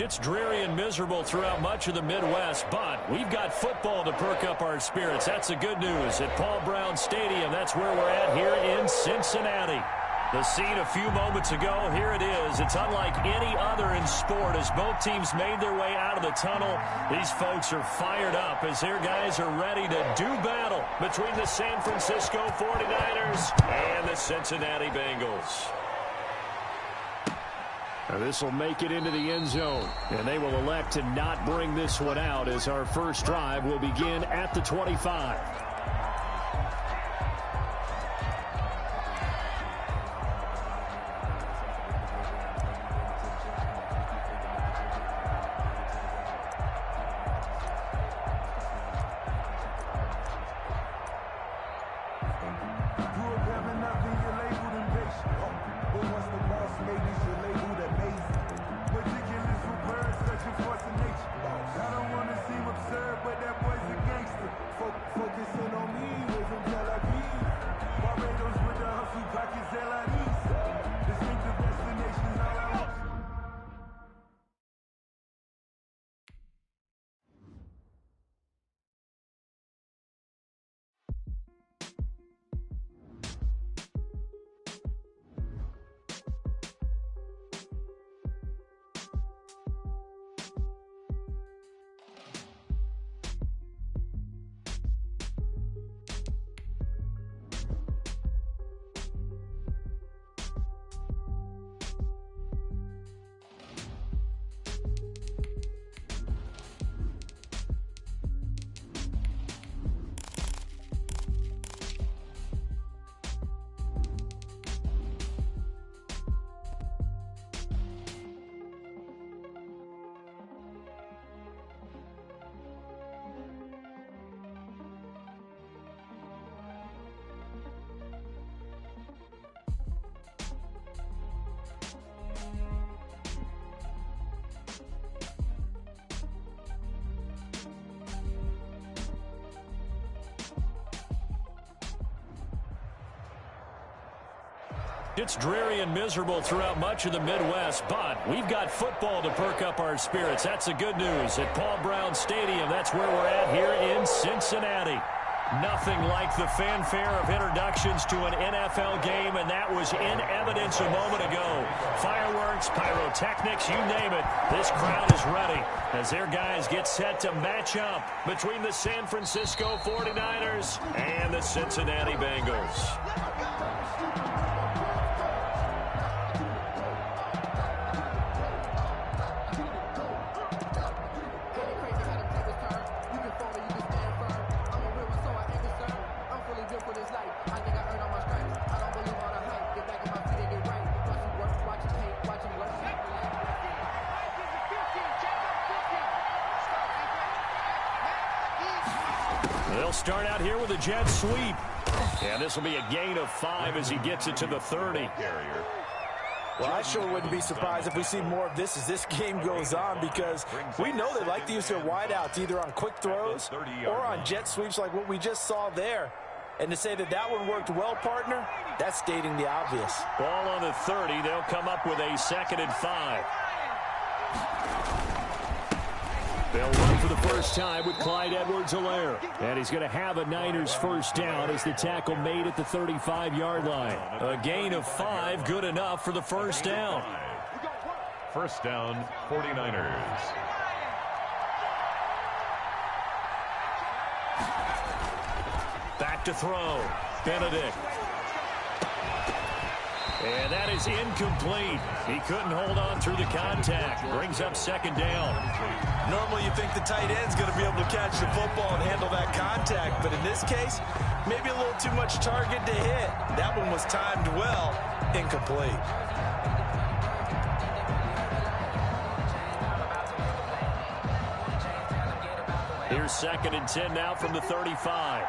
It's dreary and miserable throughout much of the Midwest, but we've got football to perk up our spirits. That's the good news. At Paul Brown Stadium, that's where we're at here in Cincinnati. The scene a few moments ago, here it is. It's unlike any other in sport as both teams made their way out of the tunnel. These folks are fired up as their guys are ready to do battle between the San Francisco 49ers and the Cincinnati Bengals. This will make it into the end zone, and they will elect to not bring this one out as our first drive will begin at the 25. It's dreary and miserable throughout much of the Midwest, but we've got football to perk up our spirits. That's the good news. At Paul Brown Stadium, that's where we're at here in Cincinnati. Nothing like the fanfare of introductions to an NFL game, and that was in evidence a moment ago. Fireworks, pyrotechnics, you name it. This crowd is ready as their guys get set to match up between the San Francisco 49ers and the Cincinnati Bengals. They'll start out here with a jet sweep. And this will be a gain of 5 as he gets it to the 30. Well, I sure wouldn't be surprised if we see more of this as this game goes on, because we know they like to use their wideouts either on quick throws or on jet sweeps like what we just saw there. And to say that that one worked well, partner, that's stating the obvious. Ball on the 30. They'll come up with a 2nd and 5. They'll run for the first time with Clyde Edwards-Helaire. And he's going to have a Niners first down as the tackle made at the 35-yard line. A gain of 5, good enough for the first down. First down, 49ers. Back to throw. Benedict. And that is incomplete. He couldn't hold on through the contact. Brings up 2nd down. Normally you think the tight end's going to be able to catch the football and handle that contact, but in this case, maybe a little too much target to hit. That one was timed well. Incomplete. Here's 2nd and 10 now from the 35.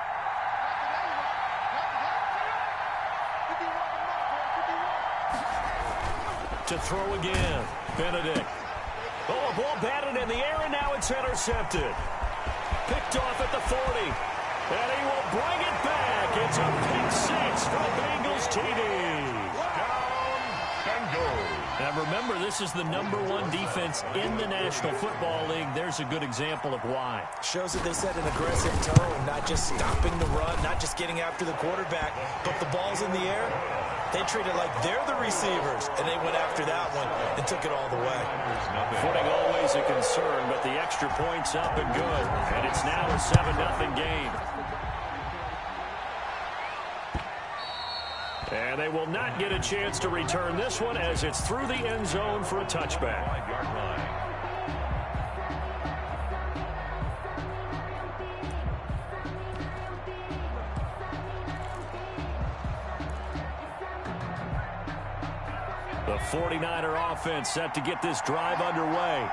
To throw again. Benedict. Oh, a ball batted in the air, and now it's intercepted. Picked off at the 40. And he will bring it back. It's a pick 6 for Bengals TD. Down and go. And And remember, this is the #1 defense in the National Football League. There's a good example of why. Shows that they set an aggressive tone, not just stopping the run, not just getting after the quarterback, but the ball's in the air. They treat it like they're the receivers, and they went after that one and took it all the way. Footing always a concern, but the extra point's up and good. And it's now a 7-0 game. And they will not get a chance to return this one as it's through the end zone for a touchback. 5-yard line. The 49er offense set to get this drive underway.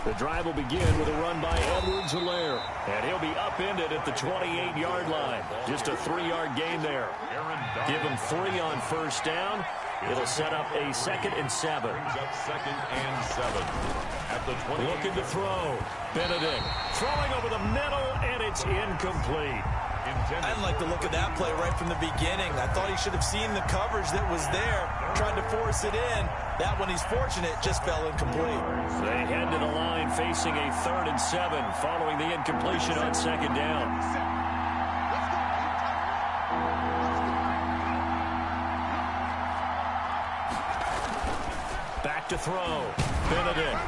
The drive will begin with a run by Edwards-Helaire. And he'll be upended at the 28-yard line. Just a 3-yard gain there. Give him 3 on first down. It'll set up a 2nd and 7. Second and 7 at the 20. Looking to throw. Benedict throwing over the middle, and it's incomplete. I didn't like the look of that play right from the beginning. I thought he should have seen the coverage that was there, tried to force it in. That one, he's fortunate, just fell incomplete. They head to the line facing a 3rd and 7 following the incompletion on 2nd down. Back to throw. Benedict.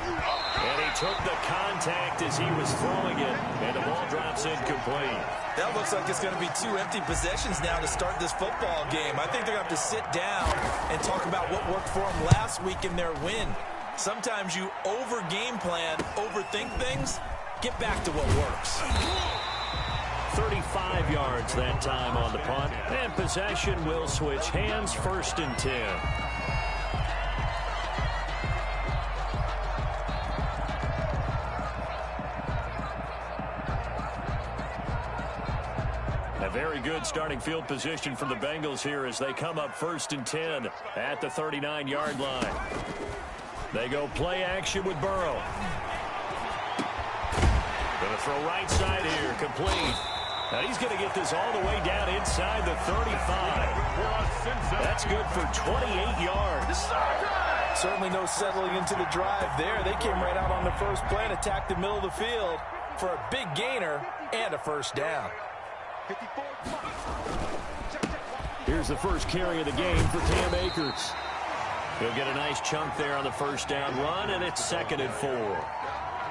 And he took the contact as he was throwing it, and the ball drops incomplete. That looks like it's going to be 2 empty possessions now to start this football game. I think they're going to have to sit down and talk about what worked for them last week in their win. Sometimes you over-game plan, overthink things. Get back to what works. 35 yards that time on the punt, and possession will switch hands, 1st and 10. A very good starting field position for the Bengals here as they come up 1st and 10 at the 39-yard line. They go play action with Burrow. Going to throw right side here, complete. Now he's going to get this all the way down inside the 35. That's good for 28 yards. Certainly no settling into the drive there. They came right out on the first play and attacked the middle of the field for a big gainer and a 1st down. Here's the first carry of the game for Cam Akers. He'll get a nice chunk there on the 1st down run, and it's 2nd and 4.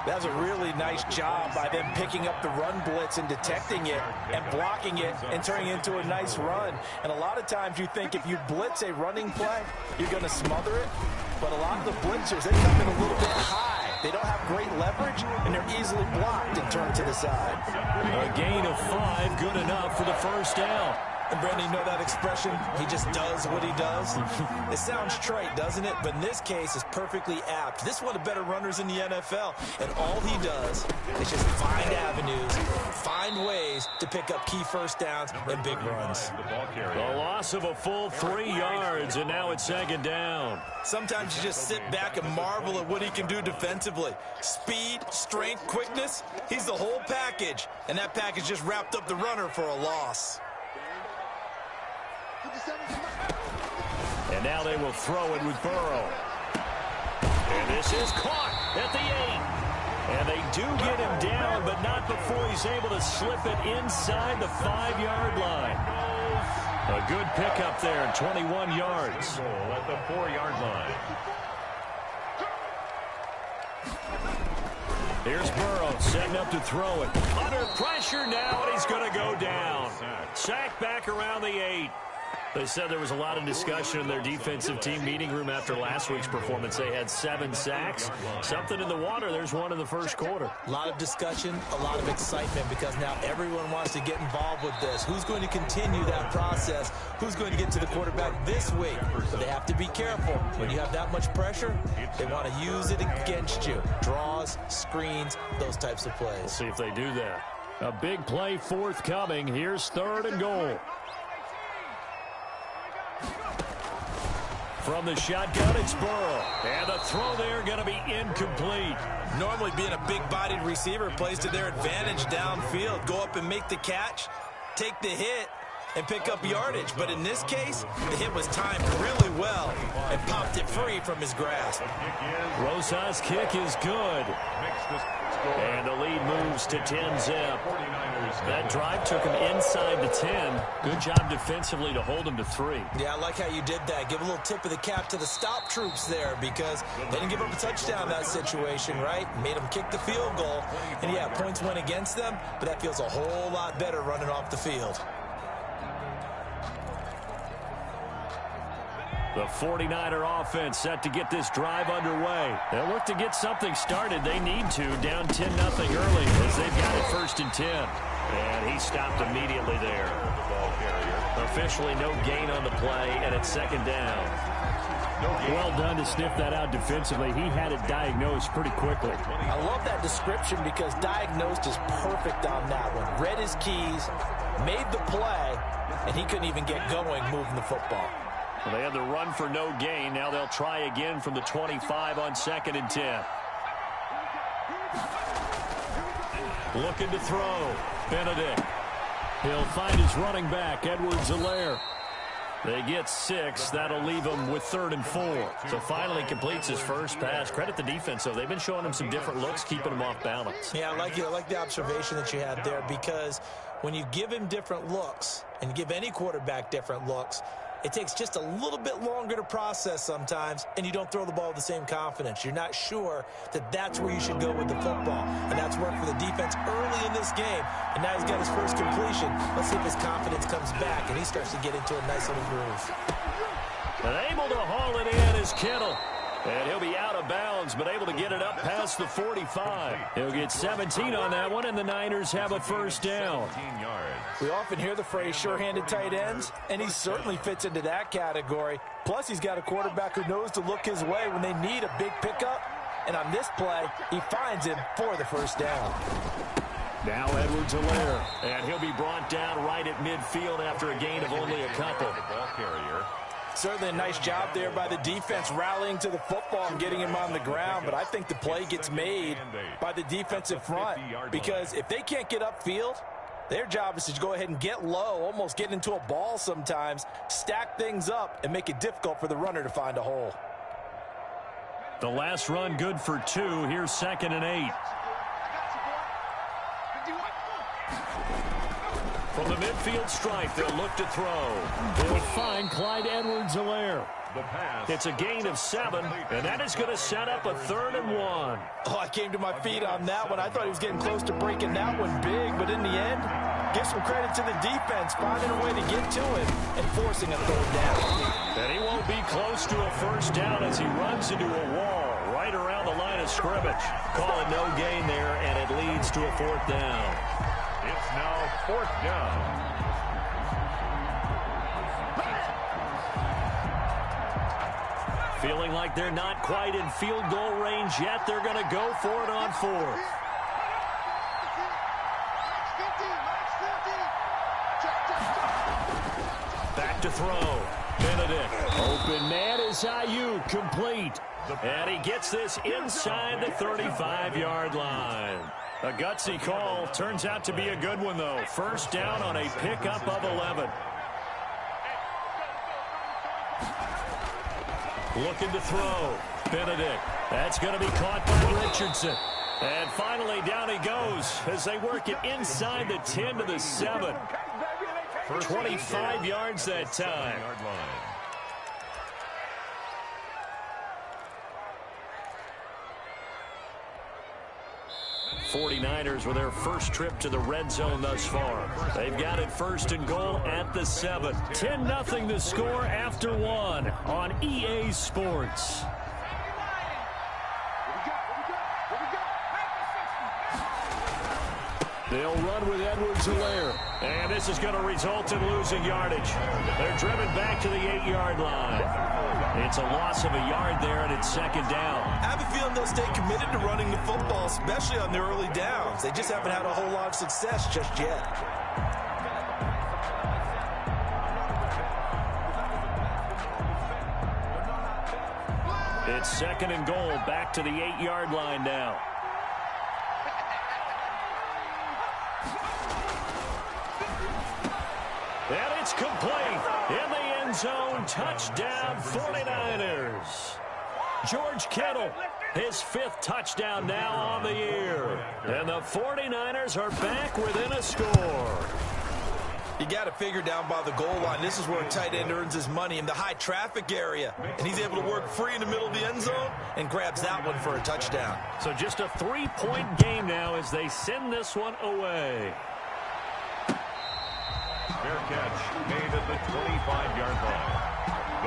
That was a really nice job by them picking up the run blitz and detecting it and blocking it and turning it into a nice run. And a lot of times you think if you blitz a running play, you're going to smother it. But a lot of the blitzers, they come in a little bit high. They don't have great leverage, and they're easily blocked and turned to the side. A gain of 5, good enough for the 1st down. And Brandon, you know that expression? He just does what he does. It sounds trite, doesn't it? But in this case, it's perfectly apt. This is one of the better runners in the NFL. And all he does is just find avenues, find ways to pick up key 1st downs and big runs. The loss of a full 3 yards, and now it's 2nd down. Sometimes you just sit back and marvel at what he can do defensively. Speed, strength, quickness, he's the whole package. And that package just wrapped up the runner for a loss. And now they will throw it with Burrow. And this is caught at the 8. And they do get him down, but not before he's able to slip it inside the 5-yard line. A good pickup there, 21 yards. At the 4-yard line. Here's Burrow setting up to throw it. Under pressure now, and he's going to go down. Sacked back around the 8. They said there was a lot of discussion in their defensive team meeting room after last week's performance. They had 7 sacks. Something in the water. There's one in the 1st quarter. A lot of discussion, a lot of excitement because now everyone wants to get involved with this. Who's going to continue that process? Who's going to get to the quarterback this week? But they have to be careful. When you have that much pressure, they want to use it against you. Draws, screens, those types of plays. We'll see if they do that. A big play forthcoming. Here's 3rd and goal. From the shotgun, it's Burrow. And the throw there going to be incomplete. Normally being a big-bodied receiver plays to their advantage downfield. Go up and make the catch, take the hit, and pick up yardage. But in this case, the hit was timed really well and popped it free from his grasp. Rosas' kick is good. And the lead moves to 10-zip. That drive took him inside the 10. Good job defensively to hold him to 3. Yeah, I like how you did that. Give a little tip of the cap to the stop troops there because they didn't give up a touchdown in that situation, right? Made them kick the field goal. And, yeah, points went against them, but that feels a whole lot better running off the field. The 49er offense set to get this drive underway. They'll look to get something started. They need to, down 10-0 early as they've got it 1st and 10. And he stopped immediately there. Officially no gain on the play, and it's 2nd down. Well done to sniff that out defensively. He had it diagnosed pretty quickly. I love that description because diagnosed is perfect on that one. Read his keys, made the play, and he couldn't even get going moving the football. Well, they had the run for no gain. Now they'll try again from the 25 on 2nd and 10. Looking to throw. Benedict. He'll find his running back, Edwards-Helaire. They get 6. That'll leave him with 3rd and 4. So finally completes his first pass. Credit the defense, though. They've been showing him some different looks, keeping him off balance. Yeah, I like the observation that you had there because when you give him different looks and you give any quarterback different looks, it takes just a little bit longer to process sometimes, and you don't throw the ball with the same confidence. You're not sure that that's where you should go with the football. And that's worked for the defense early in this game. And now he's got his first completion. Let's see if his confidence comes back, and he starts to get into a nice little groove. And able to haul it in is Kittle. And he'll be out of bounds, but able to get it up past the 45. He'll get 17 on that one, and the Niners have a 1st down. We often hear the phrase sure-handed tight ends, and he certainly fits into that category. Plus, he's got a quarterback who knows to look his way when they need a big pickup. And on this play, he finds him for the 1st down. Now Edwards-Helaire, and he'll be brought down right at midfield after a gain of only a couple. Ball carrier. Certainly a nice job there by the defense rallying to the football and getting him on the ground, but I think the play gets made by the defensive front because if they can't get upfield, their job is to go ahead and get low, almost get into a ball sometimes, stack things up, and make it difficult for the runner to find a hole. The last run good for 2. Here's 2nd and 8. From the midfield stripe, they'll look to throw. They'll find Clyde Edwards-Helaire. It's a gain of 7, and that is going to set up a 3rd and 1. Oh, I came to my feet on that one. I thought he was getting close to breaking that one big, but in the end, give some credit to the defense, finding a way to get to him and forcing a 3rd down. And he won't be close to a 1st down as he runs into a wall right around the line of scrimmage. Call it no gain there, and it leads to a 4th down. It's now 4th down. Feeling like they're not quite in field goal range yet. They're going to go for it on 4th. Back to throw. Benedict. Open man is Ayuk. Complete. And he gets this inside the 35-yard line. A gutsy call. Turns out to be a good one, though. 1st down on a pickup of 11. Looking to throw. Benedict. That's going to be caught by Richardson. And finally, down he goes as they work it inside the 10 to the 7. 25 yards that time. 49ers with their first trip to the red zone thus far. They've got it 1st and goal at the 7. 10-0 the score after 1 on EA Sports. They'll run with Edwards-Helaire. And this is going to result in losing yardage. They're driven back to the 8-yard line. It's a loss of a yard there, and it's 2nd down. I have a feeling they'll stay committed to running the football, especially on their early downs. They just haven't had a whole lot of success just yet. It's second and goal, back to the 8-yard line now. And it's complete in the end zone. Touchdown, 49ers. George Kittle, his 5th touchdown now on the year. And the 49ers are back within a score. You got to figure down by the goal line. This is where a tight end earns his money, in the high traffic area. And he's able to work free in the middle of the end zone and grabs that one for a touchdown. So just a 3-point game now as they send this one away. Fair catch made at the 25-yard line.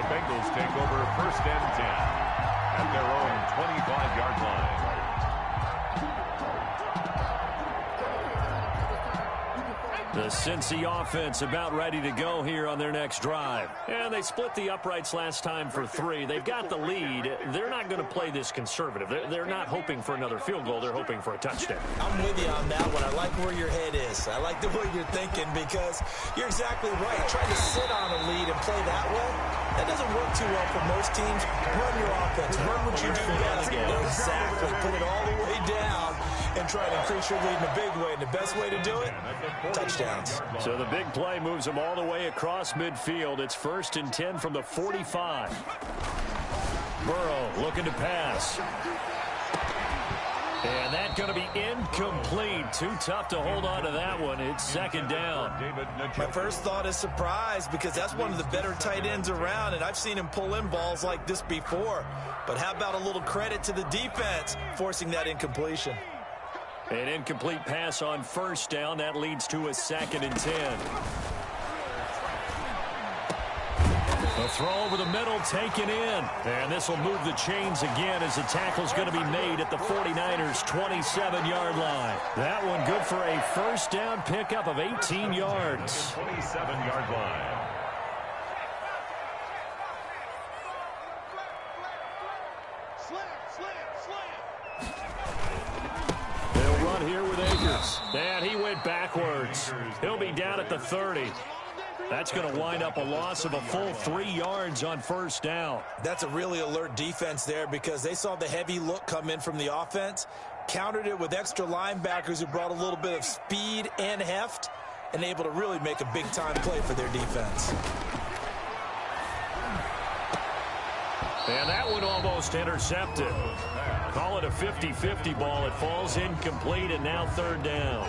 The Bengals take over 1st and 10 at their own 25-yard line. The Cincy offense about ready to go here on their next drive. And they split the uprights last time for 3. They've got the lead. They're not going to play this conservative. They're not hoping for another field goal. They're hoping for a touchdown. I'm with you on that one. I like where your head is. I like the way you're thinking because you're exactly right. Trying to sit on a lead and play that way, that doesn't work too well for most teams. Run your offense. Run what you do best. Exactly. Put it all the way down and try to increase your lead in a big way. And the best way to do it, touchdowns. So the big play moves them all the way across midfield. It's 1st and 10 from the 45. Burrow looking to pass. And that's going to be incomplete. Too tough to hold on to that one. It's 2nd down. My first thought is surprise because that's one of the better tight ends around, and I've seen him pull in balls like this before. But how about a little credit to the defense forcing that incompletion? An incomplete pass on 1st down. That leads to a 2nd and 10. The throw over the middle taken in. And this will move the chains again as the tackle's going to be made at the 49ers' 27-yard line. That one good for a 1st down pickup of 18 yards. 27-yard line. They'll run here with Akers. And he went backwards. He'll be down at the 30. That's going to wind up a loss of a full 3 yards on 1st down. That's a really alert defense there because they saw the heavy look come in from the offense, countered it with extra linebackers who brought a little bit of speed and heft, and able to really make a big-time play for their defense. And that one almost intercepted. Call it a 50-50 ball. It falls incomplete, and now 3rd down.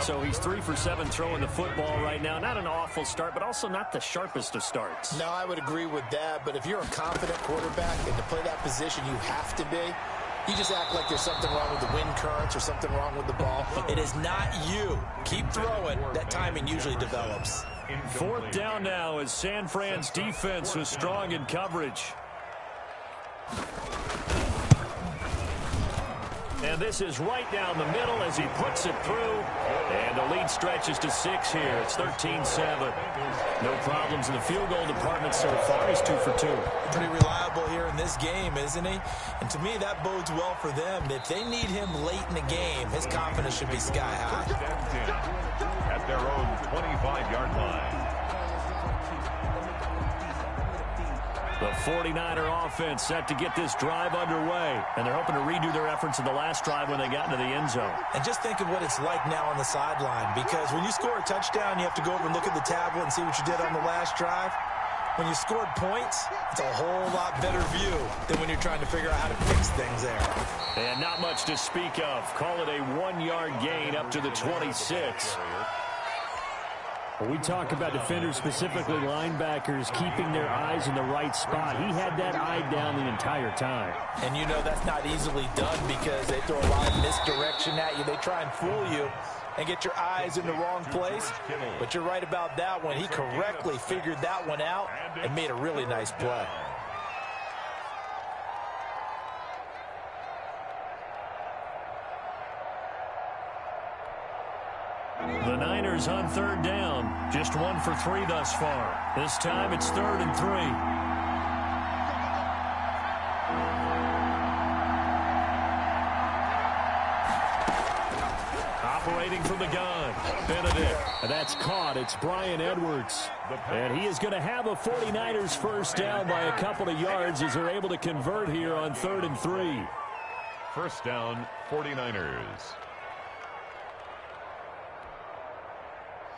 So he's 3 for 7 throwing the football right now. Not an awful start, but also not the sharpest of starts. No, I would agree with that. But if you're a confident quarterback and to play that position, you have to be. You just act like there's something wrong with the wind currents or something wrong with the ball. It is not you. Keep throwing. That timing usually develops. 4th down now as San Fran's defense was strong in coverage. And this is right down the middle as he puts it through. And the lead stretches to 6 here. It's 13-7. No problems in the field goal department so far. He's 2 for 2. Pretty reliable here in this game, isn't he? And to me, that bodes well for them. If they need him late in the game, his confidence should be sky high. At their own 25-yard line. The 49er offense set to get this drive underway. And they're hoping to redo their efforts in the last drive when they got into the end zone. And just think of what it's like now on the sideline. Because when you score a touchdown, you have to go over and look at the tablet and see what you did on the last drive. When you scored points, it's a whole lot better view than when you're trying to figure out how to fix things there. And not much to speak of. Call it a 1-yard gain up to the 26. When we talk about defenders, specifically linebackers, keeping their eyes in the right spot, he had that eye down the entire time. And you know that's not easily done because they throw a lot of misdirection at you. They try and fool you and get your eyes in the wrong place. But you're right about that one. He correctly figured that one out and made a really nice play. The Niners on 3rd down. Just 1 for 3 thus far. This time it's 3rd and 3. Operating from the gun, Benedict. And that's caught. It's Bryan Edwards. And he is going to have a 49ers first down by a couple of yards as they're able to convert here on 3rd and 3. First down, 49ers.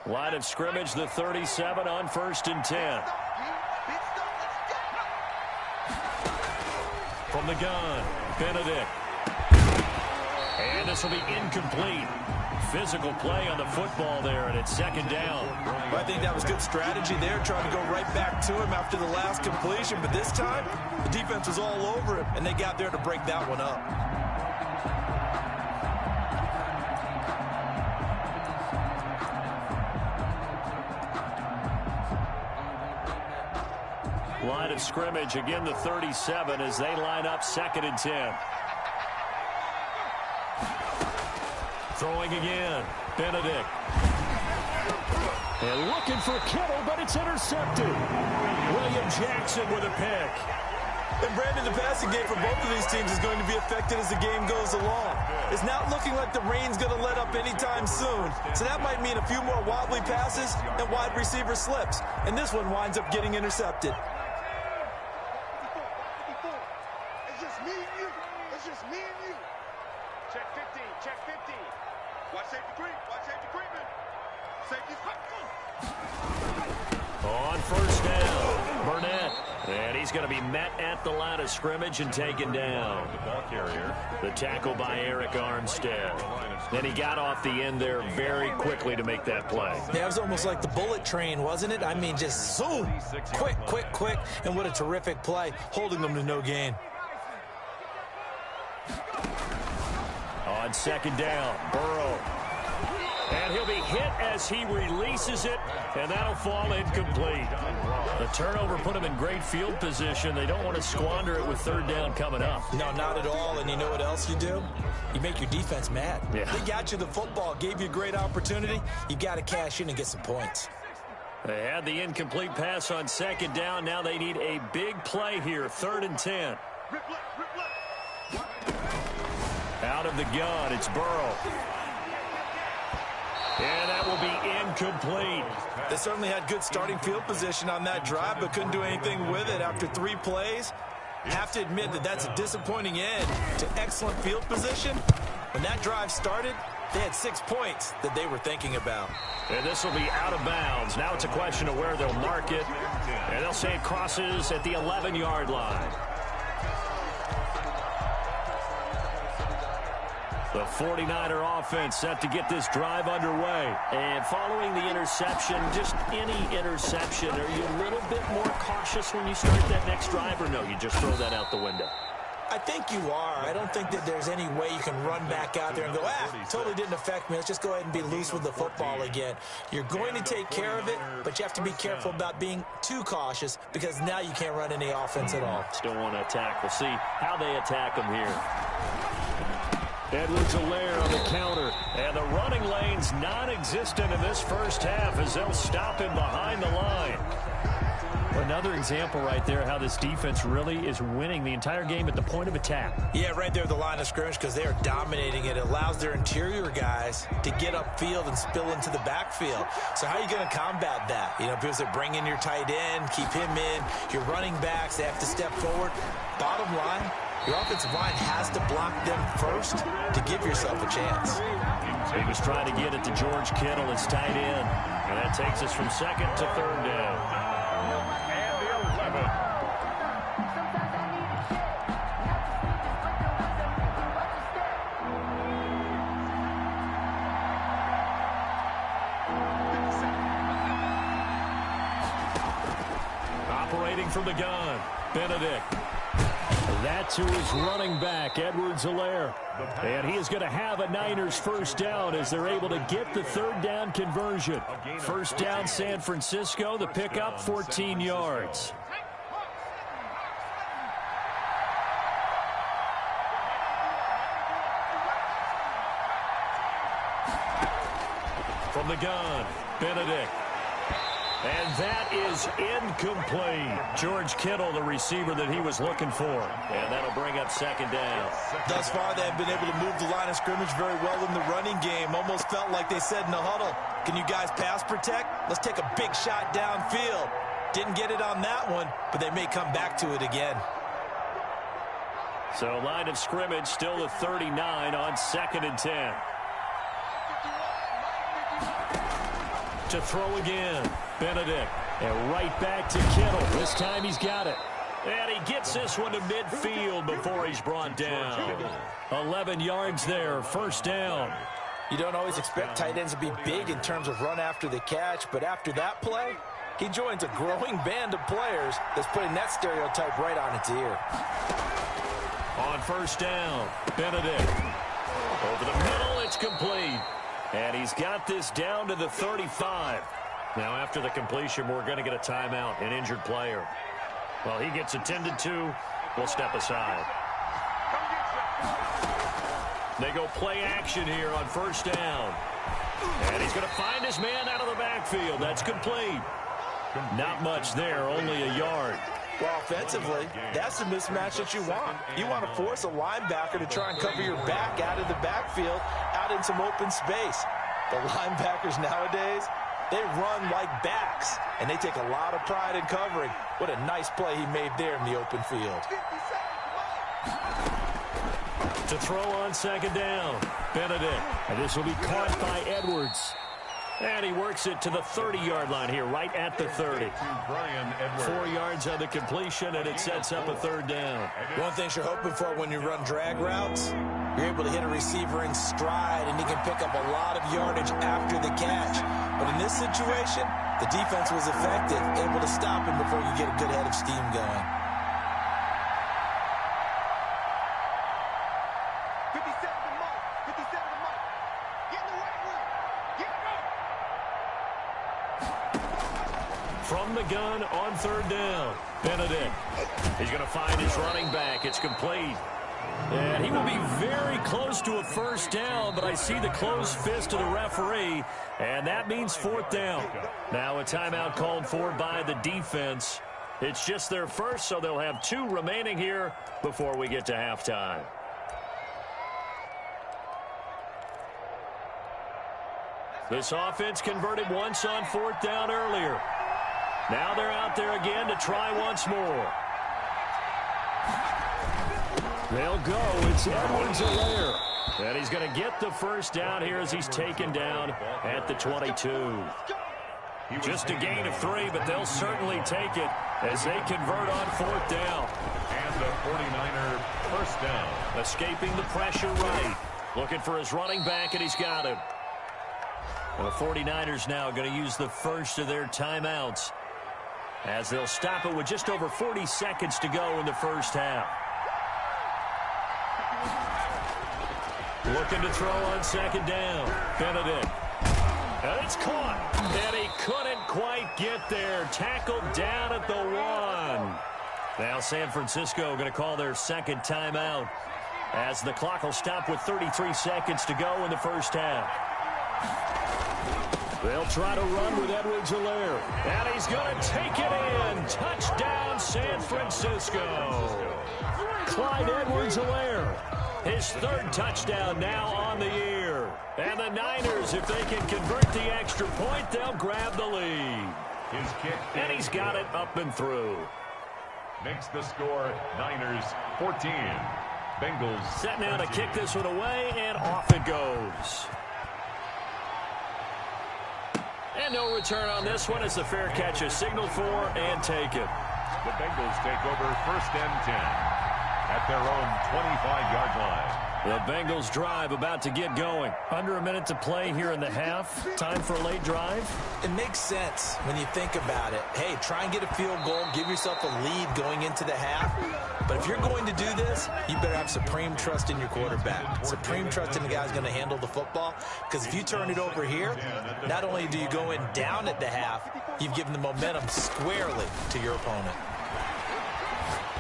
Line of scrimmage, the 37 on 1st and 10. From the gun, Benedict. And this will be incomplete. Physical play on the football there, and it's 2nd down. I think that was good strategy there, trying to go right back to him after the last completion. But this time, the defense was all over him, and they got there to break that one up. Line of scrimmage, again the 37 as they line up 2nd and 10. Throwing again, Benedict. And looking for Kittle, but it's intercepted. William Jackson with a pick. And Brandon, the passing game for both of these teams is going to be affected as the game goes along. It's not looking like the rain's going to let up anytime soon. So that might mean a few more wobbly passes and wide receiver slips. And this one winds up getting intercepted. It's just me and you. It's just me and you. Check 15. Check 15. Watch safety creep. Watch safety creeping. Safety's on 1st down, Burnett. And he's going to be met at the line of scrimmage and taken down. The ball carrier. The tackle by Eric Armstead. Then he got off the end there very quickly to make that play. Yeah, it was almost like the bullet train, wasn't it? I mean, just zoom. Quick, quick, quick. And what a terrific play, holding them to no gain. On 2nd down, Burrow. And he'll be hit as he releases it, and that'll fall incomplete. The turnover put him in great field position. They don't want to squander it with 3rd down coming up. No, not at all. And you know what else you do? You make your defense mad. Yeah. They got you the football, gave you a great opportunity. You got to cash in and get some points. They had the incomplete pass on 2nd down. Now they need a big play here, 3rd and 10. Out of the gun, it's Burrow. And that will be incomplete. They certainly had good starting field position on that drive, but couldn't do anything with it after 3 plays. Have to admit that that's a disappointing end to excellent field position. When that drive started, they had 6 points that they were thinking about. And this will be out of bounds. Now it's a question of where they'll mark it. And they'll say it crosses at the 11-yard line. The 49er offense set to get this drive underway. And following the interception, just any interception, are you a little bit more cautious when you start that next drive, or no, you just throw that out the window? I think you are. I don't think that there's any way you can run back out there and go, totally didn't affect me. Let's just go ahead and be loose with the football again. You're going to take care of it, but you have to be careful about being too cautious because now you can't run any offense at all. Still want to attack. We'll see how they attack them here. Edwards-Helaire on the counter. And the running lane's non-existent in this first half as they'll stop him behind the line. Another example right there how this defense really is winning the entire game at the point of attack. Yeah, right there at the line of scrimmage because they are dominating it. It allows their interior guys to get upfield and spill into the backfield. So how are you going to combat that? You know, because they bring in your tight end, keep him in. Your running backs, they have to step forward. Bottom line, your offensive line has to block them first to give yourself a chance. He was trying to get it to George Kittle, his tight end. And that takes us from 2nd to 3rd down. And the 11. Operating from the gun, Benedict. That's who is running back, Edwards-Helaire. And he is going to have a Niners first down as they're able to get the 3rd down conversion. First down, San Francisco. The pickup, 14 yards. From the gun, Benedict. And that is incomplete. George Kittle, the receiver that he was looking for. And that'll bring up second down. Thus far, they have been able to move the line of scrimmage very well in the running game. Almost felt like they said in the huddle, can you guys pass protect? Let's take a big shot downfield. Didn't get it on that one, but they may come back to it again. So line of scrimmage still the 39 on 2nd and 10. To throw again, Benedict. And right back to Kittle. This time he's got it. And he gets this one to midfield before he's brought down. 11 yards there, first down. You don't always expect tight ends to be big in terms of run after the catch, but after that play, he joins a growing band of players that's putting that stereotype right on its ear. On first down, Benedict. Over the middle, it's complete. And he's got this down to the 35. Now, after the completion, we're going to get a timeout, an injured player. Well, he gets attended to. We'll step aside. They go play action here on first down. And he's going to find his man out of the backfield. That's complete. Not much there, only a yard. Well, offensively, that's the mismatch that you want. You want to force a linebacker to try and cover your back out of the backfield, out in some open space. The linebackers nowadays, they run like backs, and they take a lot of pride in covering. What a nice play he made there in the open field. To throw on second down, Benedict. And this will be caught by Edwards. And he works it to the 30-yard line here, right at the 30. 4 yards on the completion, and it sets up a third down. One thing you're hoping for when you run drag routes, you're able to hit a receiver in stride, and he can pick up a lot of yardage after the catch. But in this situation, the defense was effective, able to stop him before you get a good head of steam going. 57 to Mike. 57 to Mike. Get in the right room. Get it up. From the gun on third down, Benedict. He's going to find his running back. It's complete. And he will be very close to a first down, but I see the closed fist of the referee, and that means fourth down. Now a timeout called for by the defense. It's just their first, so they'll have 2 remaining here before we get to halftime. This offense converted once on fourth down earlier. Now they're out there again to try once more. They'll go. It's Edwards-Helaire. And he's going to get the first down here as he's taken down at the 22. Just a gain of 3, but they'll certainly take it as they convert on fourth down. And the 49er first down. Escaping the pressure right. Looking for his running back, and he's got him. The 49ers now going to use the first of their timeouts as they'll stop it with just over 40 seconds to go in the first half. Looking to throw on second down. Benedict. And it's caught. And he couldn't quite get there. Tackled down at the 1. Now San Francisco going to call their second timeout as the clock will stop with 33 seconds to go in the first half. They'll try to run with Edwards-Helaire. And he's going to take it in. Touchdown, San Francisco. Clyde Edwards-Helaire. His third touchdown now on the year. And the Niners, if they can convert the extra point, they'll grab the lead. His kick. And he's got it up and through. Makes the score Niners 14. Bengals. Set now to kick this one away, and off it goes. And no return on this one as the fair catch is signaled for and taken. The Bengals take over first and 10 at their own 25-yard line. The Bengals drive about to get going. Under a minute to play here in the half. Time for a late drive. It makes sense when you think about it. Hey, try and get a field goal. Give yourself a lead going into the half. But if you're going to do this, you better have supreme trust in your quarterback. Supreme trust in the guy who's going to handle the football. Because if you turn it over here, not only do you go in down at the half, you've given the momentum squarely to your opponent.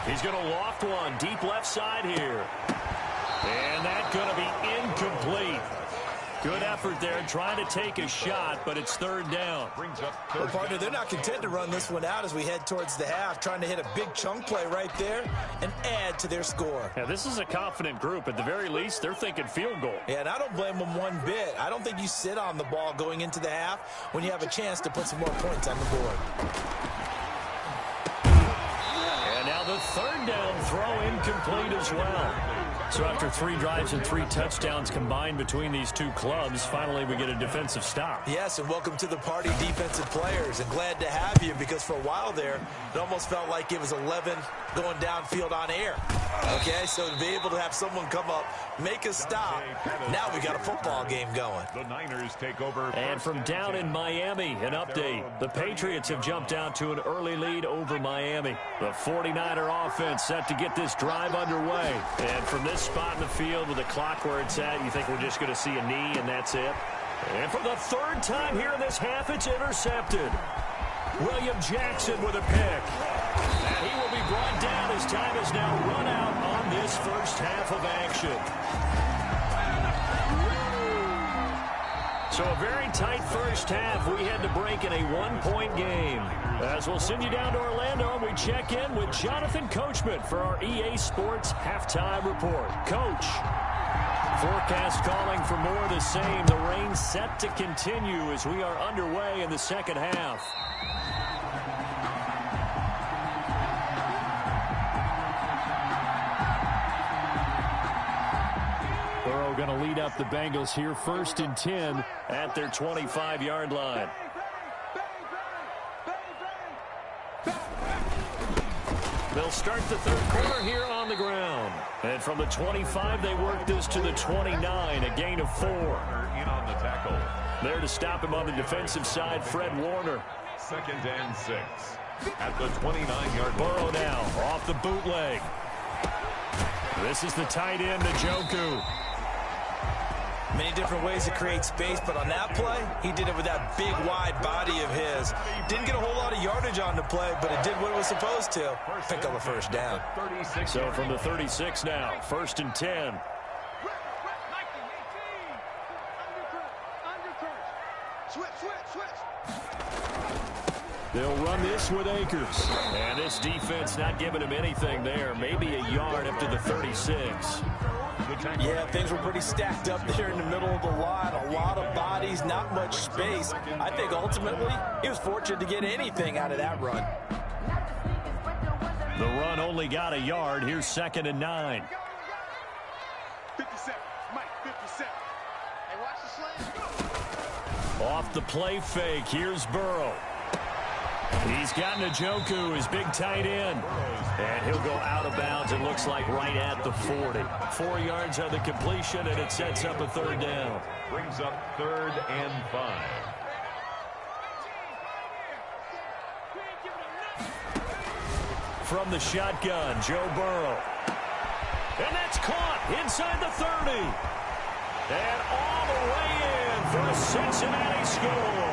He's going to loft one deep left side here. And that's going to be incomplete. Good effort there, trying to take a shot, but it's third down. Well, partner, they're not content to run this one out as we head towards the half, trying to hit a big chunk play right there and add to their score. Yeah, this is a confident group. At the very least, they're thinking field goal. Yeah, and I don't blame them one bit. I don't think you sit on the ball going into the half when you have a chance to put some more points on the board. And now the third down throw incomplete as well. So after 3 drives and 3 touchdowns combined between these two clubs, finally we get a defensive stop. Yes, and welcome to the party, defensive players. And glad to have you, because for a while there, it almost felt like it was 11 going downfield on air. Okay, so to be able to have someone come up, make a stop, now we got a football game going. The Niners take over. And from down in Miami, an update. The Patriots have jumped out to an early lead over Miami. The 49er offense set to get this drive underway. And from this spot in the field with the clock where it's at, you think we're just going to see a knee and that's it? And for the third time here in this half, it's intercepted. William Jackson with a pick. And he will be brought down as time is now run out on this first half of action. So a very tight first half. We had to break in a 1-point game. As we'll send you down to Orlando, and we check in with Jonathan Coachman for our EA Sports Halftime Report. Coach, forecast calling for more of the same. The rain set to continue as we are underway in the second half. Burrow going to lead up the Bengals here, 1st and 10 at their 25-yard line. They'll start the third quarter here on the ground. And from the 25, they work this to the 29, a gain of 4. In on the tackle. There to stop him on the defensive side, Fred Warner. 2nd and 6 at the 29-yard line. Burrow now off the bootleg. This is the tight end, Njoku. Many different ways to create space, but on that play, he did it with that big, wide body of his. Didn't get a whole lot of yardage on the play, but it did what it was supposed to. Pick up a first down. So from the 36 now, 1st and 10. They'll run this with Akers. And this defense not giving him anything there. Maybe a yard up to the 36. Yeah, things were pretty stacked up there in the middle of the line. A lot of bodies, not much space. I think ultimately he was fortunate to get anything out of that run. The run only got a yard. Here's 2nd and 9. 57, Mike, 57. Hey, watch the slant. Off the play fake, here's Burrow. He's got Njoku, his big tight end. And he'll go out of bounds, it looks like right at the 40. 4 yards on the completion, and it sets up a third down. Brings up 3rd and 5. From the shotgun, Joe Burrow. And that's caught inside the 30. And all the way in for a Cincinnati score.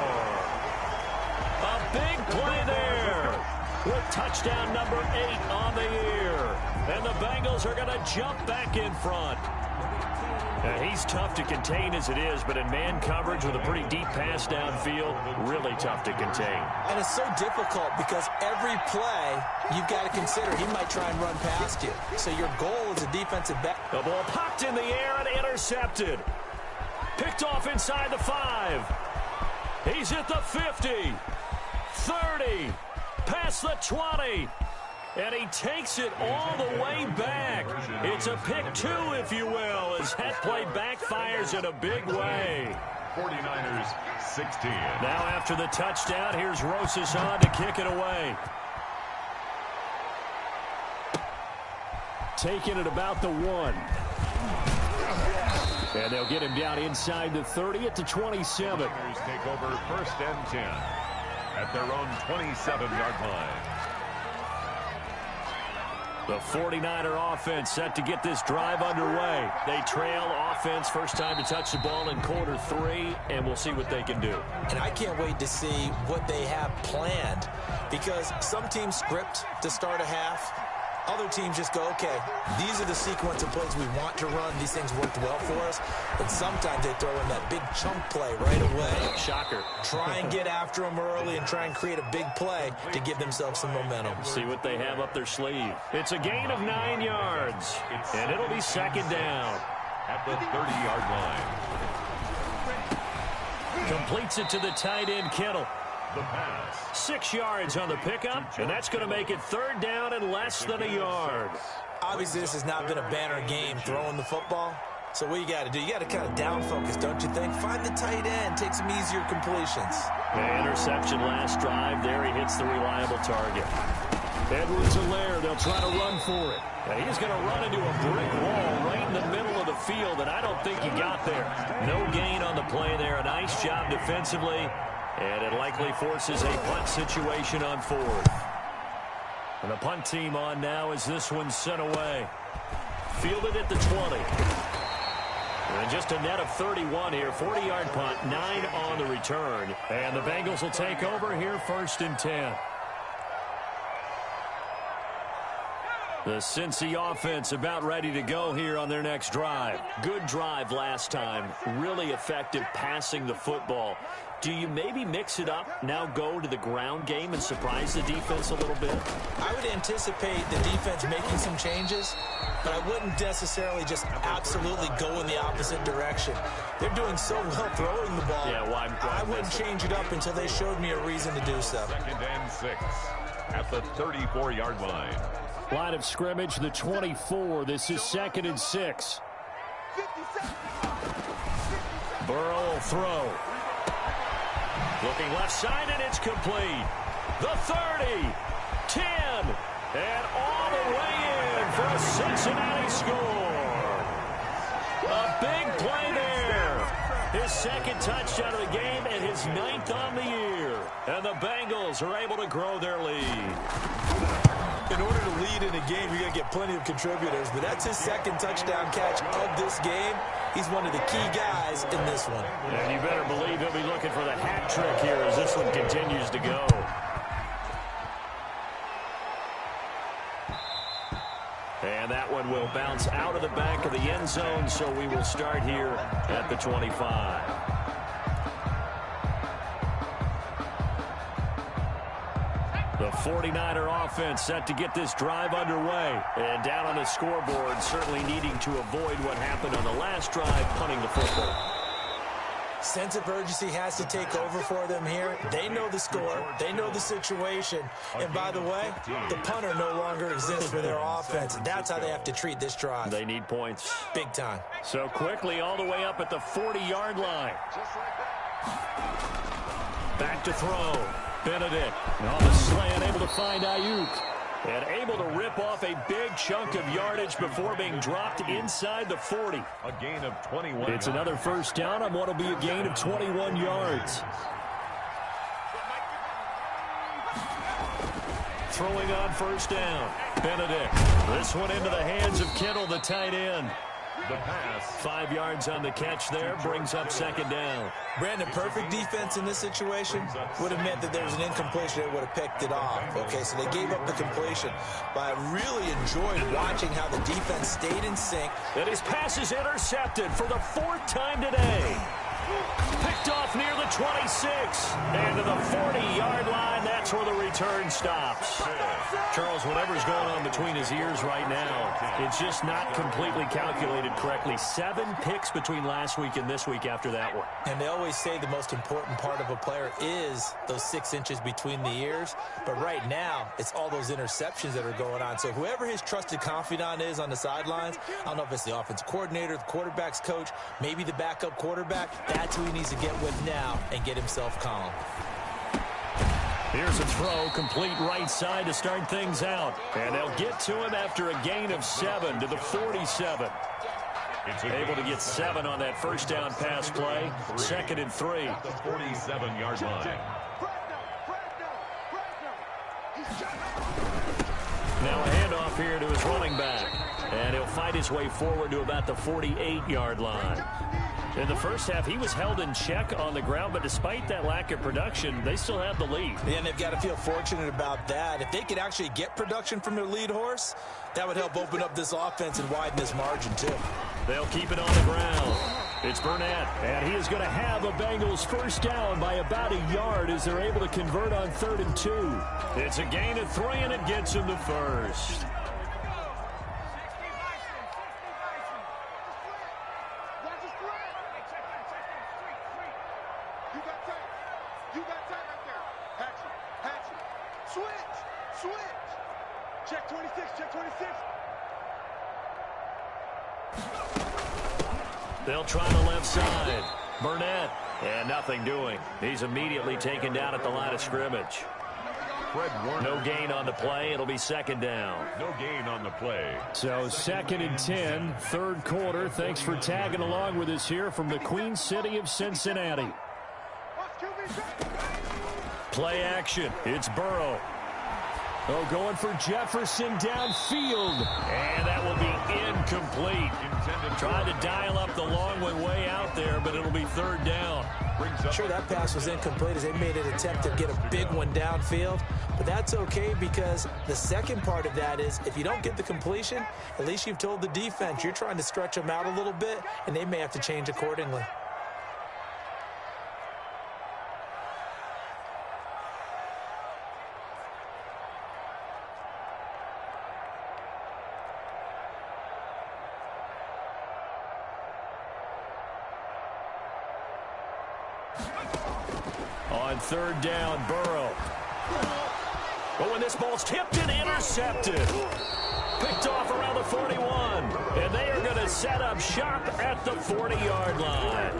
A big play there with touchdown number 8 on the year. And the Bengals are going to jump back in front. Now, he's tough to contain as it is, but in man coverage with a pretty deep pass downfield, really tough to contain. And it's so difficult because every play you've got to consider he might try and run past you. So your goal as a defensive back. The ball popped in the air and intercepted. Picked off inside the 5. He's at the 50. 30, past the 20, and he takes it all the way back. It's a pick 2, if you will, as that play backfires in a big way. 49ers 16. Now after the touchdown, here's Rosas on to kick it away. Taking it about the 1. And they'll get him down inside the 30 at the 27. The Niners take over 1st and 10. At their own 27-yard line. The 49er offense set to get this drive underway. They trail offense, first time to touch the ball in quarter 3, and we'll see what they can do. And I can't wait to see what they have planned, because some teams script to start a half, Other teams just go, okay, these are the sequence of plays we want to run. These things worked well for us. But sometimes they throw in that big chunk play right away. Shocker. Try and get after them early and try and create a big play to give themselves some momentum. See what they have up their sleeve. It's a gain of 9 yards, and it'll be second down. At the 30-yard line. Completes it to the tight end, Kittle. The pass. 6 yards on the pickup, and that's going to make it third down and less than a yard. Obviously, this has not been a banner game throwing the football. So what you got to do, you got to kind of down focus, don't you think? Find the tight end, take some easier completions. The interception last drive. There he hits the reliable target. Edwards-Helaire, they'll try to run for it. And he's going to run into a brick wall right in the middle of the field, and I don't think he got there. No gain on the play there. A nice job defensively. And it likely forces a punt situation on fourth. And the punt team on now as this one's sent away. Fielded at the 20. And just a net of 31 here. 40-yard punt, 9 on the return. And the Bengals will take over here first and 10. The Cincy offense about ready to go here on their next drive. Good drive last time. Really effective passing the football. Do you maybe mix it up, now go to the ground game and surprise the defense a little bit? I would anticipate the defense making some changes, but I wouldn't necessarily just absolutely go in the opposite direction. They're doing so well throwing the ball. Yeah, why I wouldn't change it up until they showed me a reason to do so. Second and 6 at the 34-yard line. Line of scrimmage, the 24. This is second and 6. Burrow will throw. Looking left side, and it's complete. The 30, 10, and all the way in for a Cincinnati score. A big play there. His second touchdown of the game and his 9th on the year. And the Bengals are able to grow their lead. In order to lead in a game, you're going to get plenty of contributors, but that's his second touchdown catch of this game. He's one of the key guys in this one. And you better believe he'll be looking for the hat trick here as this one continues to go. And that one will bounce out of the back of the end zone, so we will start here at the 25. The 49er offense set to get this drive underway. And down on the scoreboard, certainly needing to avoid what happened on the last drive, punting the football. Sense of urgency has to take over for them here. They know the score. They know the situation. And by the way, the punter no longer exists for their offense. That's how they have to treat this drive. They need points. Big time. So quickly all the way up at the 40-yard line. Back to throw. Benedict on the slant, able to find Ayuk. And able to rip off a big chunk of yardage before being dropped inside the 40. A gain of 21. It's another first down on what will be a gain of 21 yards. Throwing on first down. Benedict. This one into the hands of Kittle, the tight end. The pass. 5 yards on the catch there, brings up second down. Brandon, perfect defense in this situation would have meant that there was an incompletion. They would have picked it off. Okay, so they gave up the completion. But I really enjoyed watching how the defense stayed in sync. And his pass is intercepted for the 4th time today. Picked off near the 26. And to the 40-yard line, that's where the return stops. Charles, whatever's going on between his ears right now, it's just not completely calculated correctly. 7 picks between last week and this week after that one. And they always say the most important part of a player is those 6 inches between the ears. But right now, it's all those interceptions that are going on. So whoever his trusted confidant is on the sidelines, I don't know if it's the offensive coordinator, the quarterback's coach, maybe the backup quarterback, that's who he needs to get with now and get himself calm. Here's a throw, complete right side to start things out. And they'll get to him after a gain of 7 to the 47. Able to get 7 on that first down pass play. 2nd and 3. The 47-yard line. Now a handoff here to his running back. And he'll fight his way forward to about the 48-yard line. In the first half, he was held in check on the ground, but despite that lack of production, they still have the lead. Yeah, and they've got to feel fortunate about that. If they could actually get production from their lead horse, that would help open up this offense and widen this margin, too. They'll keep it on the ground. It's Burnett, and he is going to have a Bengals first down by about a yard as they're able to convert on 3rd and 2. It's a gain of 3, and it gets him the first. Check 26, check 26. They'll try the left side. Burnett, and nothing doing. He's immediately taken down at the line of scrimmage. No gain on the play. It'll be 2nd down. No gain on the play. So 2nd and 10, 3rd quarter. Thanks for tagging along with us here from the Queen City of Cincinnati. Play action. It's Burrow. Oh, going for Jefferson downfield. And that will be incomplete. Tried to dial up the long one way out there, but it'll be 3rd down. Sure, that pass was incomplete as they made an attempt to get a big one downfield. But that's okay because the second part of that is if you don't get the completion, at least you've told the defense you're trying to stretch them out a little bit, and they may have to change accordingly. On 3rd down, Burrow. But when this ball's tipped and intercepted. Picked off around the 41. And they are going to set up shop at the 40-yard line.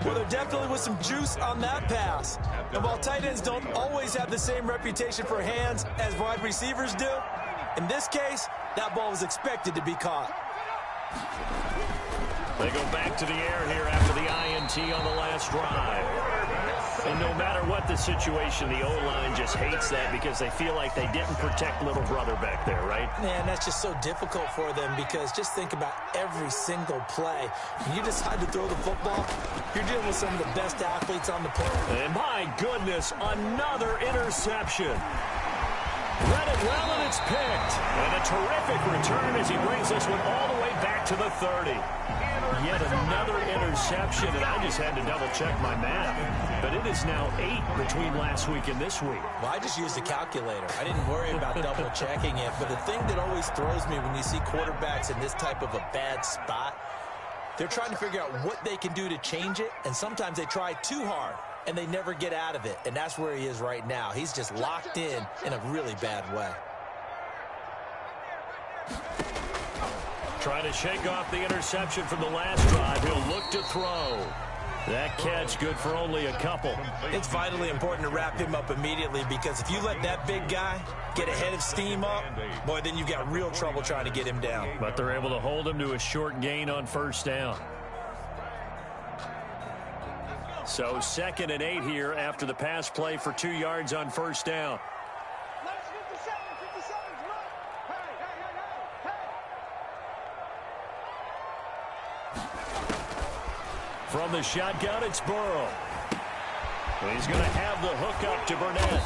Well, there definitely was some juice on that pass. And while tight ends don't always have the same reputation for hands as wide receivers do, in this case, that ball was expected to be caught. They go back to the air here after the INT on the last drive. And no matter what the situation, the O-line just hates that because they feel like they didn't protect little brother back there, right? Man, that's just so difficult for them because just think about every single play. When you decide to throw the football, you're dealing with some of the best athletes on the planet. And my goodness, another interception. Read it well, and it's picked. And a terrific return as he brings this one all the way back to the 30. Yet another interception, and I just had to double-check my math. But it is now 8 between last week and this week. Well, I just used a calculator. I didn't worry about double-checking it. But the thing that always throws me when you see quarterbacks in this type of a bad spot, they're trying to figure out what they can do to change it, and sometimes they try too hard, and they never get out of it. And that's where he is right now. He's just locked in a really bad way. Trying to shake off the interception from the last drive. He'll look to throw. That catch good for only a couple. It's vitally important to wrap him up immediately because if you let that big guy get a head of steam up, boy, then you've got real trouble trying to get him down. But they're able to hold him to a short gain on 1st down. So 2nd and 8 here after the pass play for 2 yards on 1st down. From the shotgun, it's Burrow. He's going to have the hook up to Burnett.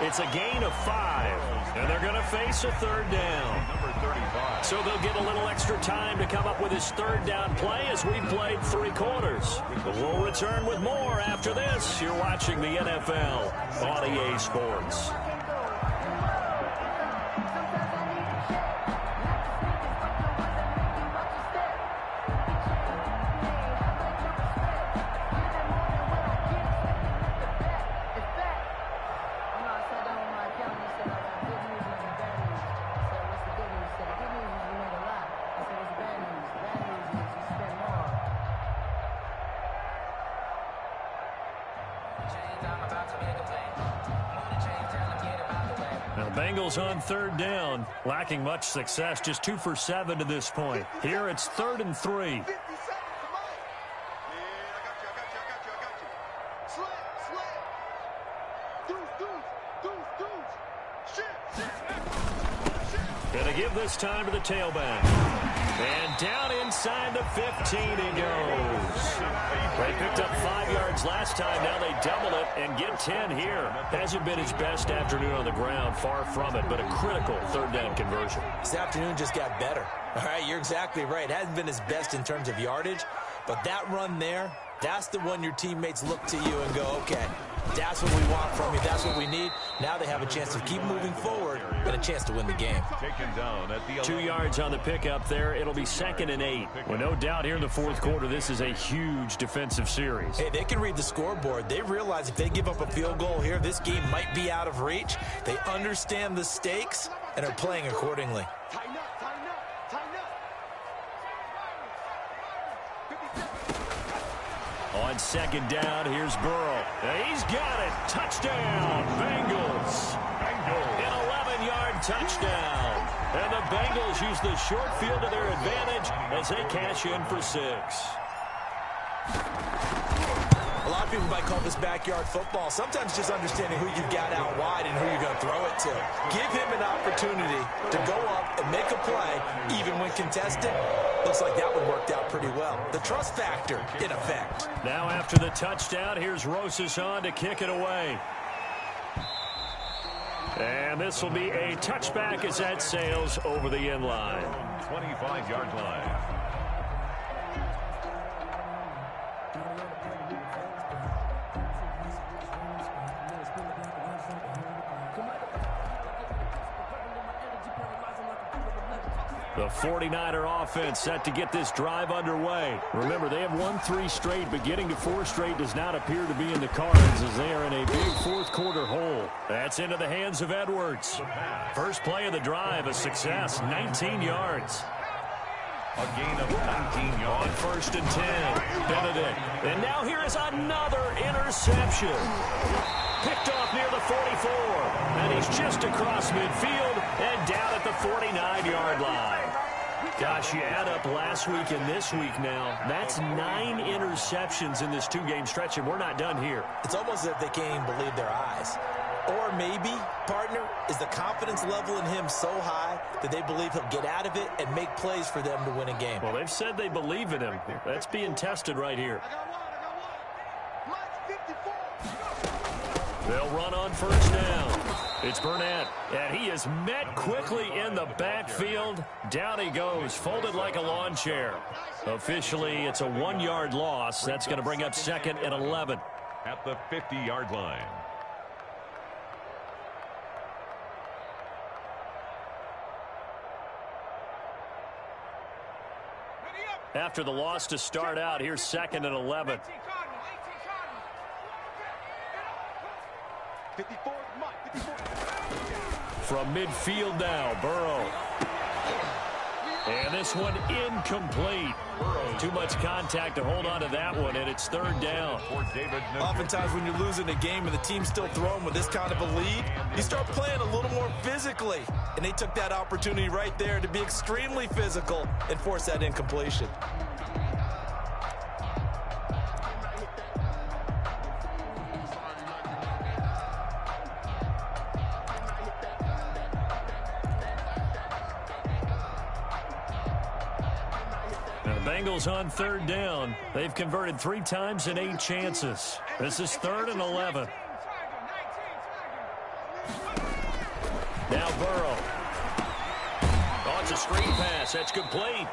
It's a gain of 5, and they're going to face a 3rd down. Number 35. So they'll get a little extra time to come up with his 3rd down play as we've played 3 quarters. But we'll return with more after this. You're watching the NFL on EA Sports. Bengals on 3rd down, lacking much success, just 2 for 7 to this point. Here it's 3rd and 3. Gonna give this time to the tailback. And down inside the 15 he goes. They picked up 5 yards last time. Now they double it and get 10 here. Hasn't been his best afternoon on the ground. Far from it, but a critical third down conversion. This afternoon just got better. All right, you're exactly right. It hasn't been his best in terms of yardage, but that run there, that's the one your teammates look to you and go, okay, that's what we want from you. That's what we need. Now they have a chance to keep moving forward and a chance to win the game. Taken down at the 2 yards on the pickup there. It'll be 2nd and 8. Well, no doubt here in the fourth quarter, this is a huge defensive series. Hey, they can read the scoreboard. They realize if they give up a field goal here, this game might be out of reach. They understand the stakes and are playing accordingly. Tighten up, tighten up, tighten up. On 2nd down, here's Burrow. He's got it. Touchdown, Bengals. An 11-yard touchdown. And the Bengals use the short field to their advantage as they cash in for 6. A lot of people might call this backyard football. Sometimes just understanding who you've got out wide and who you're going to throw it to. Give him an opportunity to go up and make a play, even when contested. Looks like that one worked out pretty well. The trust factor, in effect. Now after the touchdown, here's Rosas on to kick it away. And this will be a touchback as that sails over the end line. 25-yard line. The 49er offense set to get this drive underway. Remember, they have won 3 straight, but getting to 4 straight does not appear to be in the cards as they are in a big fourth quarter hole. That's into the hands of Edwards. First play of the drive, a success, 19 yards. A gain of 19 yards. On 1st and 10, Benedict. And now here is another interception. Picked off near the 44. And he's just across midfield and down at the 49-yard line. Gosh, you add up last week and this week now. That's 9 interceptions in this 2-game stretch, and we're not done here. It's almost as if they can't even believe their eyes. Or maybe, partner, is the confidence level in him so high that they believe he'll get out of it and make plays for them to win a game. Well, they've said they believe in him. That's being tested right here. They'll run on 1st down. It's Burnett, and he is met quickly in the backfield. Down he goes, folded like a lawn chair. Officially, it's a 1-yard loss. That's going to bring up 2nd and 11. At the 50-yard line. After the loss to start out, here's 2nd and 11. 54, From midfield now, Burrow. And this one incomplete. Too much contact to hold on to that one, and it's 3rd down. Oftentimes when you're losing a game and the team's still throwing with this kind of a lead, you start playing a little more physically. And they took that opportunity right there to be extremely physical and force that incompletion. Bengals on 3rd down. They've converted 3 times in 8 chances. This is 3rd and 11. Now Burrow. Oh, it's a screen pass. That's complete.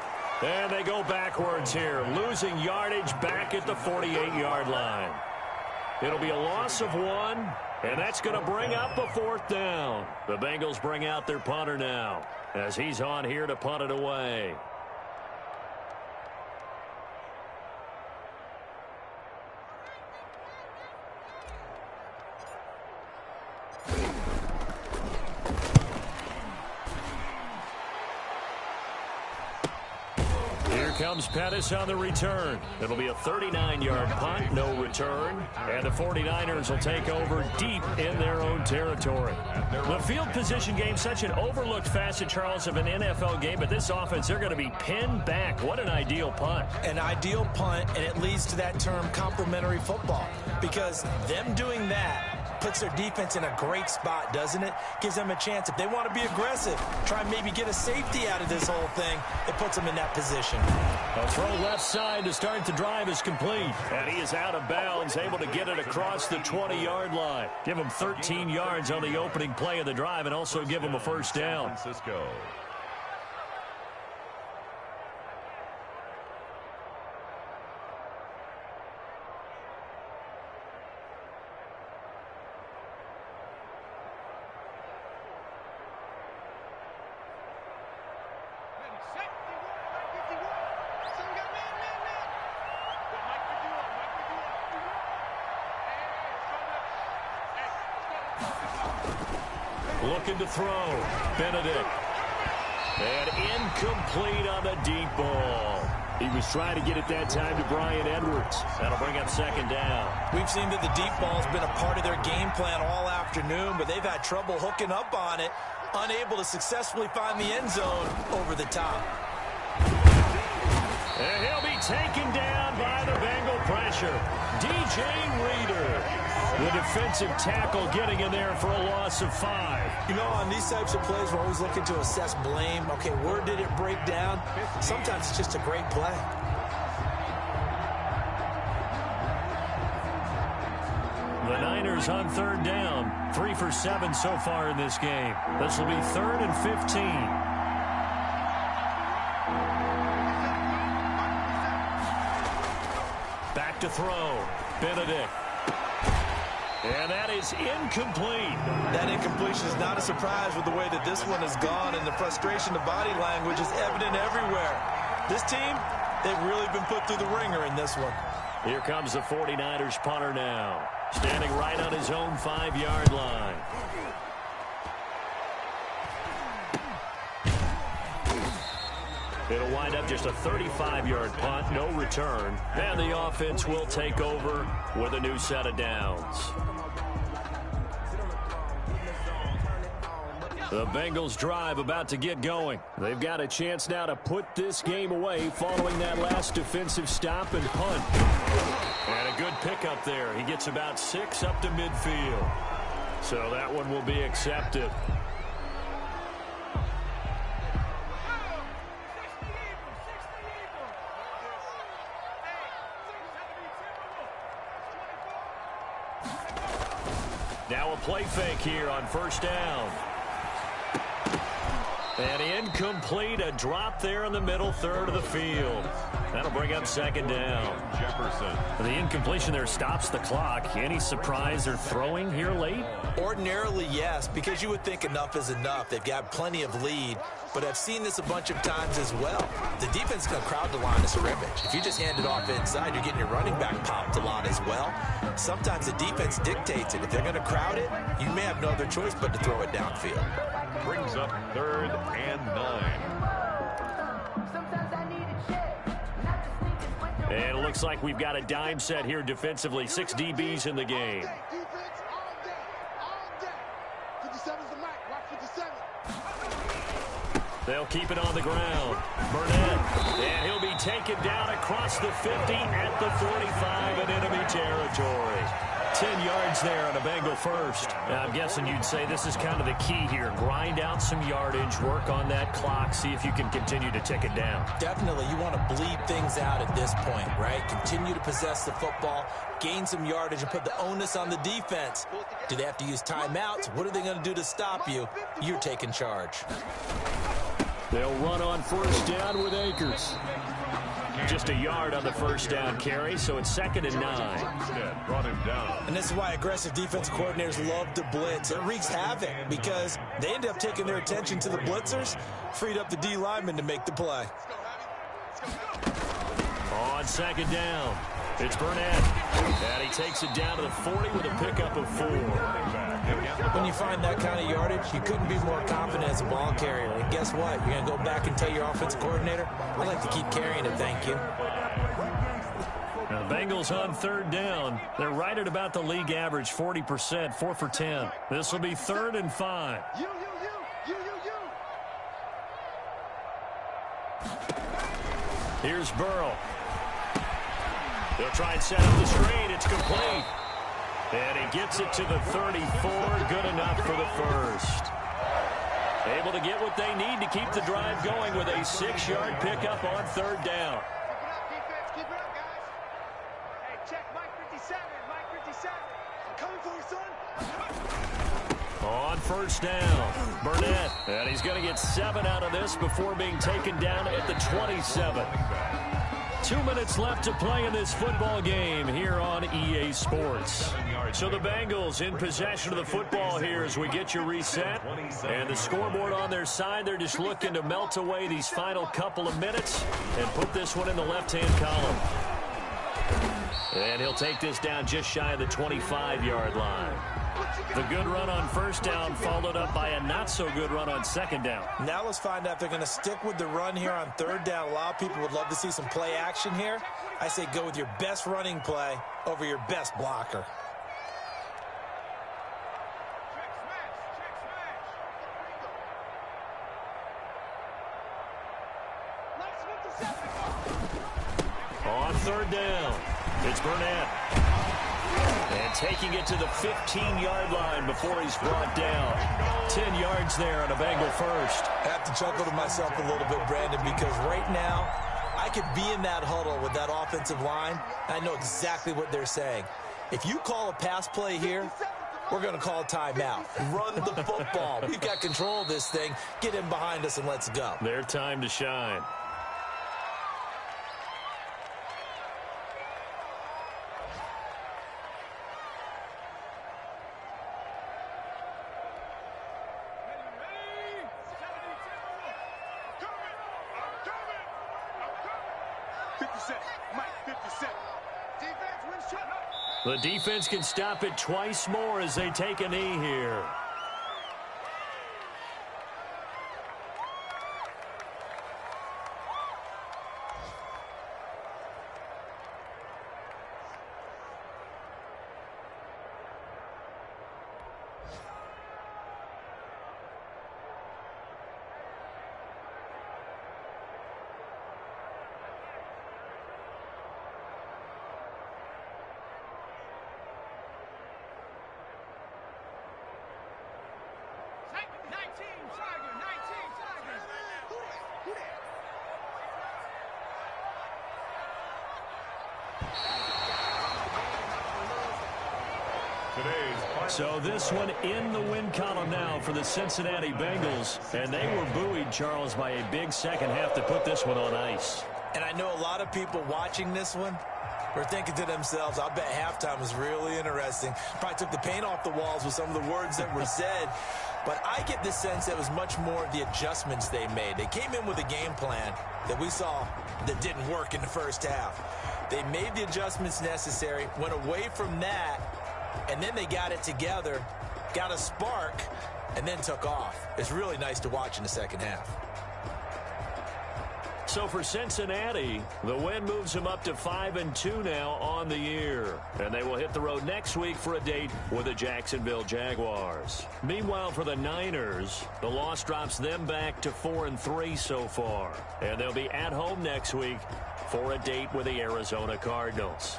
And they go backwards here, losing yardage back at the 48-yard line. It'll be a loss of 1, and that's going to bring up a 4th down. The Bengals bring out their punter now as he's on here to punt it away. Comes Pettis on the return. It'll be a 39-yard punt, no return. And the 49ers will take over deep in their own territory. The field position game, such an overlooked facet, Charles, of an NFL game, but this offense, they're going to be pinned back. What an ideal punt. An ideal punt, and it leads to that term complementary football. Because them doing that puts their defense in a great spot, doesn't it? Gives them a chance. If they want to be aggressive, try and maybe get a safety out of this whole thing, it puts them in that position. A throw left side to start the drive is complete. And he is out of bounds, able to get it across the 20-yard line. Give him 13 yards on the opening play of the drive and also give him a first down. Francisco. Looking to throw. Benedict. And incomplete on the deep ball. He was trying to get it that time to Bryan Edwards. That'll bring up second down. We've seen that the deep ball's been a part of their game plan all afternoon, but they've had trouble hooking up on it, unable to successfully find the end zone over the top. And he'll be taken down by the Bengal pressure. DJ Reader. The defensive tackle getting in there for a loss of 5. You know, on these types of plays, we're always looking to assess blame. Okay, where did it break down? Sometimes it's just a great play. The Niners on third down. 3 for 7 so far in this game. This will be 3rd and 15. Back to throw. Benedict. And that is incomplete. That incompletion is not a surprise with the way that this one has gone, and the frustration, the body language is evident everywhere. This team, they've really been put through the ringer in this one. Here comes the 49ers punter now. Standing right on his own 5-yard line. It'll wind up just a 35-yard punt, no return. And the offense will take over with a new set of downs. The Bengals drive about to get going. They've got a chance now to put this game away following that last defensive stop and punt. And a good pickup there. He gets about 6 up to midfield. So that one will be accepted. Now a play fake here on first down. And incomplete, a drop there in the middle third of the field. That'll bring up second down. Jefferson. The incompletion there stops the clock. Any surprise they're throwing here late? Ordinarily, yes, because you would think enough is enough. They've got plenty of lead, but I've seen this a bunch of times as well. The defense is going to crowd the line of scrimmage. If you just hand it off inside, you're getting your running back popped a lot as well. Sometimes the defense dictates it. If they're going to crowd it, you may have no other choice but to throw it downfield. Brings up 3rd and 9. And it looks like we've got a dime set here defensively. 6 DBs in the game. Defense all day, all day. 57's the mic, watch 57. They'll keep it on the ground. Burnett. And he'll be taken down across the 50 at the 45 in enemy territory. 10 yards there on a Bengal first. Now, I'm guessing you'd say this is kind of the key here. Grind out some yardage, work on that clock, see if you can continue to tick it down. Definitely, you want to bleed things out at this point, right? Continue to possess the football, gain some yardage, and put the onus on the defense. Do they have to use timeouts? What are they going to do to stop you? You're taking charge. They'll run on first down with Akers. Just a yard on the first down carry, so it's 2nd and 9. Instead, brought him down. And this is why aggressive defense coordinators love to blitz. It wreaks havoc because they end up taking their attention to the blitzers, freed up the D lineman to make the play. On 2nd down, it's Burnett. And he takes it down to the 40 with a pickup of 4. When you find that kind of yardage, you couldn't be more confident as a ball carrier. And guess what? You're going to go back and tell your offensive coordinator, I'd like to keep carrying it, thank you. Now the Bengals on 3rd down. They're right at about the league average, 40%, 4 for 10. This will be 3rd and 5. You. Here's Burrow. They'll try and set up the screen. It's complete. And he gets it to the 34. Good enough for the first. Able to get what they need to keep the drive going with a 6-yard pickup on third down. Keep it up, defense. Keep it up, guys. Hey, check Mike 57. Mike 57. I'm coming for you, son. On first down, Burnett. And he's going to get 7 out of this before being taken down at the 27. 2 minutes left to play in this football game here on EA Sports. So the Bengals in possession of the football here as we get you reset. And the scoreboard on their side, they're just looking to melt away these final couple of minutes and put this one in the left-hand column. And he'll take this down just shy of the 25-yard line. The good run on first down followed up by a not-so-good run on second down. Now let's find out if they're going to stick with the run here on third down. A lot of people would love to see some play action here. I say go with your best running play over your best blocker. On third down, it's Burnett. And taking it to the 15-yard line before he's brought down. 10 yards there on a Bengal first. I have to chuckle to myself a little bit, Brandon, because right now I could be in that huddle with that offensive line. I know exactly what they're saying. If you call a pass play here, we're going to call a timeout. Run the football. We've got control of this thing. Get in behind us and let's go. Their time to shine. The defense can stop it twice more as they take a knee here. So this one in the win column now for the Cincinnati Bengals. And they were buoyed, Charles, by a big second half to put this one on ice. And I know a lot of people watching this one were thinking to themselves, I bet halftime was really interesting. Probably took the paint off the walls with some of the words that were said. But I get the sense that it was much more of the adjustments they made. They came in with a game plan that we saw that didn't work in the first half. They made the adjustments necessary, went away from that, and then they got it together, got a spark, and then took off. It's really nice to watch in the second half. So for Cincinnati, the win moves them up to 5-2 now on the year. And they will hit the road next week for a date with the Jacksonville Jaguars. Meanwhile, for the Niners, the loss drops them back to 4-3 so far. And they'll be at home next week for a date with the Arizona Cardinals.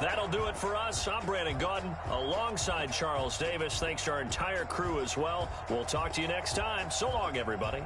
That'll do it for us. I'm Brandon Gaudin alongside Charles Davis. Thanks to our entire crew as well. We'll talk to you next time. So long, everybody.